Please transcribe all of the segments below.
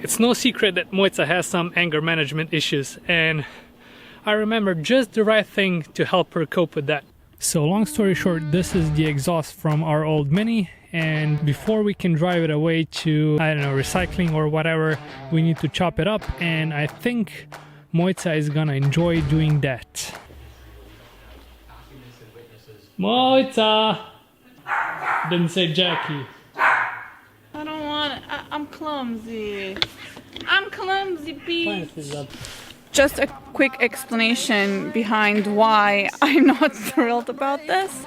It's no secret that Mojca has some anger management issues, and I remember just the right thing to help her cope with that. So long story short, this is the exhaust from our old Mini, and before we can drive it away to, I don't know, recycling or whatever, we need to chop it up, and I think Mojca is gonna enjoy doing that. Mojca! Didn't say Jackie. I don't want it. I'm clumsy. I'm clumsy, Pete. Just a quick explanation behind why I'm not thrilled about this.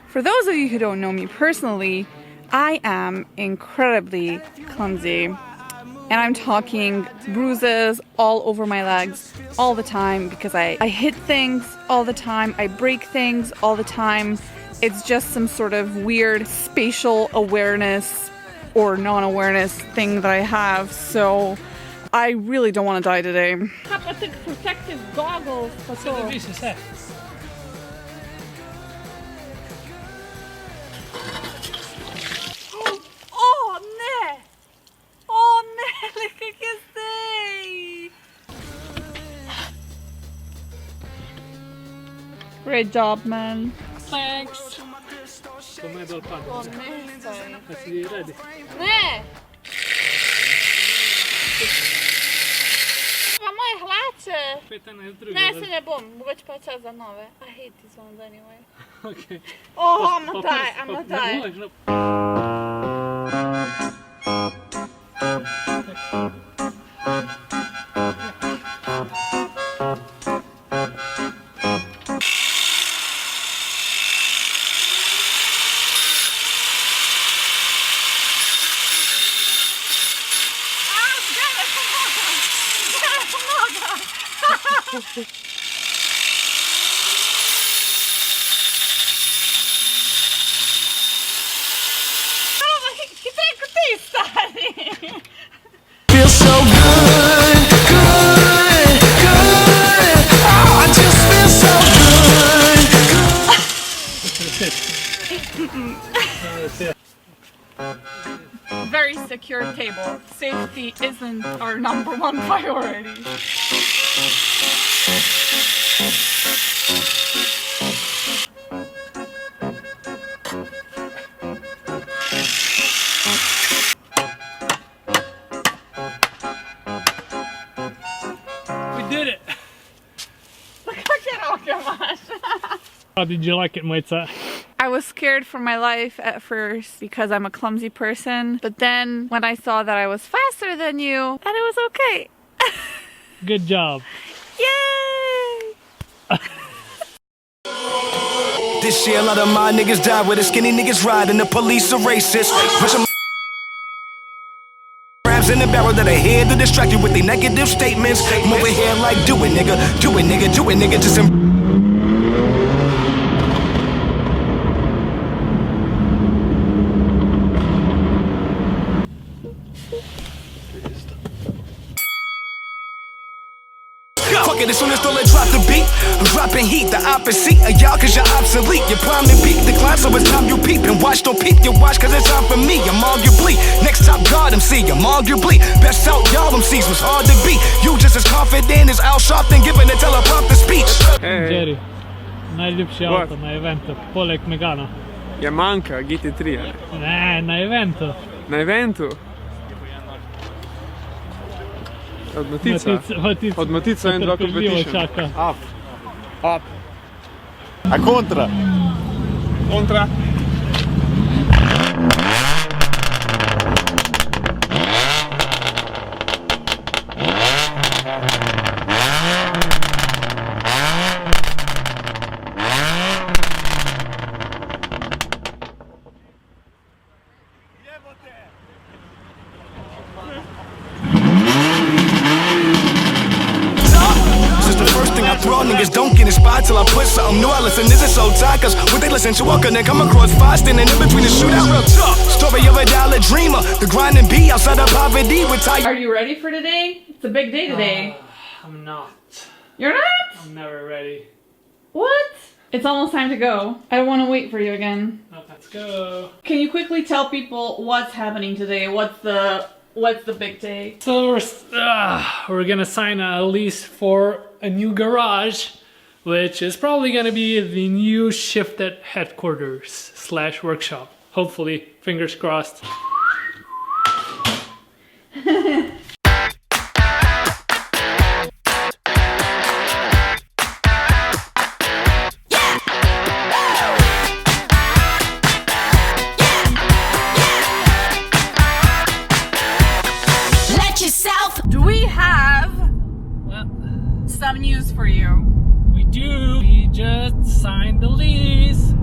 For those of you who don't know me personally, I am incredibly clumsy. And I'm talking bruises all over my legs all the time because I hit things all the time, I break things all the time. It's just some sort of weird spatial awareness or non-awareness thing that I have, so I really don't want to die today. Protective goggles. Oh, ne! Oh, ne! Che sei! Great job, man. Thanks. Com'è dal padre? Oh, ne stai. Ready? Ne! Ma moj hlače! Ne, se ne bom. Mogoče pa čas za nove. I hate these ones anyway. Okay. Oh, I'm gonna die. I'm gonna die. Feels so good, good, good. Oh, I just feel so good. Very secure table. Safety isn't our #1 priority. Did it! How did you like it, Mojca? I was scared for my life at first because I'm a clumsy person, but then when I saw that I was faster than you, and it was okay. Good job. Yay! This year a lot of my niggas die where the skinny niggas ride and the police are racist. Push 'em grabs in the barrel that are here to distract you with their negative statements. I'm over here like do it nigga, do it nigga, do it nigga, just fuck it, as soon as the drop the beat, I'm dropping heat, the opposite of y'all cause you're obsolete. You're primed to peak, decline, so it's time you peep and watch, don't peep your watch cause it's time for me. I'm arguably next top guard MC, I'm arguably best out y'all MCs was hard to beat. You just as confident as Al Sharpton giving a teleprompter speech. Jerry, najljepši auto na eventu, poleg Megana. Ja manjka GT3, Ne, na eventu. Na eventu? Od Matica? Od Matica 1, 2 competition. Up. Up. A contra. Contra. Raw niggas don't get inspired till I put something new. I listen, this is so tight, cause what they listen to, I'm gonna come across fast, standing in between the shootout. Real tough story of a dollar dreamer, the grinding bee outside of poverty with tight. Are you ready for today? It's a big day today. I'm not. You're not? I'm never ready. What? It's almost time to go. I don't want to wait for you again. Let's go. Can you quickly tell people what's happening today? What's What's the big day? So we're gonna sign a lease for a new garage, which is probably gonna be the new shifted headquarters / workshop. Hopefully, fingers crossed. Do we have some news for you? We do. We just signed the lease.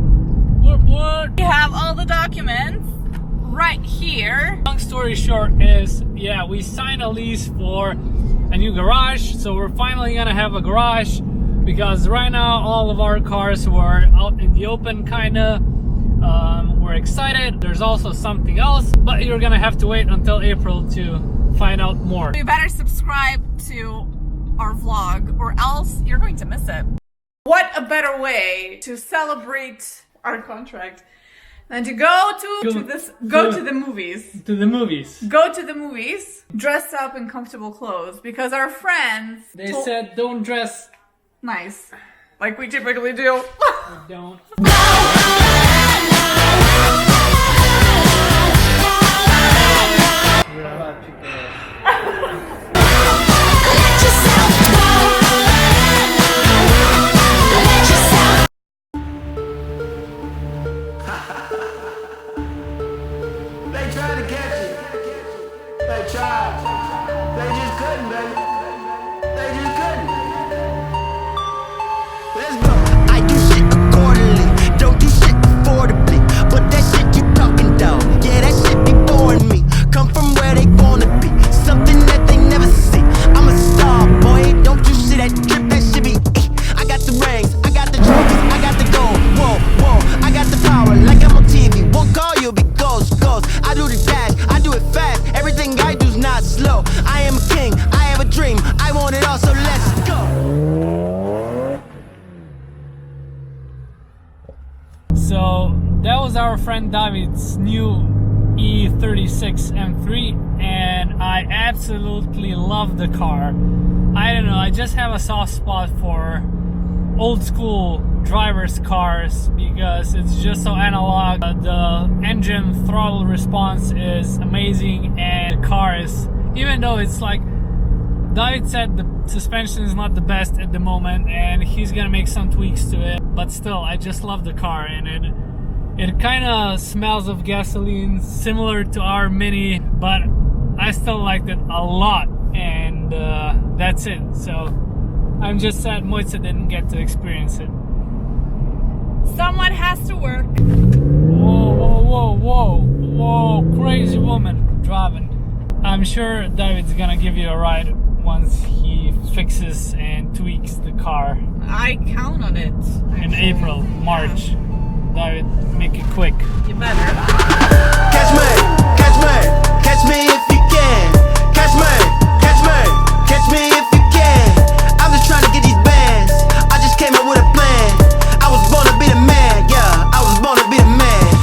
What? We have all the documents right here. Long story short is, yeah, we signed a lease for a new garage. So we're finally gonna have a garage, because right now all of our cars were out in the open, kinda. We're excited. There's also something else, but you're gonna have to wait until April to find out more. You better subscribe to our vlog or else you're going to miss it. What a better way to celebrate our contract than to go to the movies. To the movies. Go to the movies, dress up in comfortable clothes, because our friends said don't dress nice, like we typically do. Don't. They tried to catch you. They tried. They just couldn't, baby. They just couldn't. Let's go. I do shit accordingly. Don't do shit affordably. But that shit you talking down. Yeah, that shit be boring me. Come from where they wanna be. Something that they never see. I'm a star, boy. Don't you see that drip? That shit be. I got the rings. I got the trophies. I got the gold. Whoa, whoa. I got the power like I'm on TV. Won't call you, be ghost. I do the dash, I do it fast. Everything I do's not slow. I am a king, I have a dream. I want it all, so let's go. So that was our friend David's new E36 M3, and I absolutely love the car. I don't know, I just have a soft spot for old school driver's cars because it's just so analog. The engine throttle response is amazing, and the car is, even though it's like David said, the suspension is not the best at the moment and he's gonna make some tweaks to it, but still I just love the car, and it kind of smells of gasoline similar to our Mini, but I still liked it a lot, and that's it. So I'm just sad Mojca didn't get to experience it. Someone has to work. Whoa, whoa, whoa, whoa, whoa, crazy woman driving. I'm sure David's gonna give you a ride once he fixes and tweaks the car. I count on it. In April, March. David, make it quick. You better. Catch me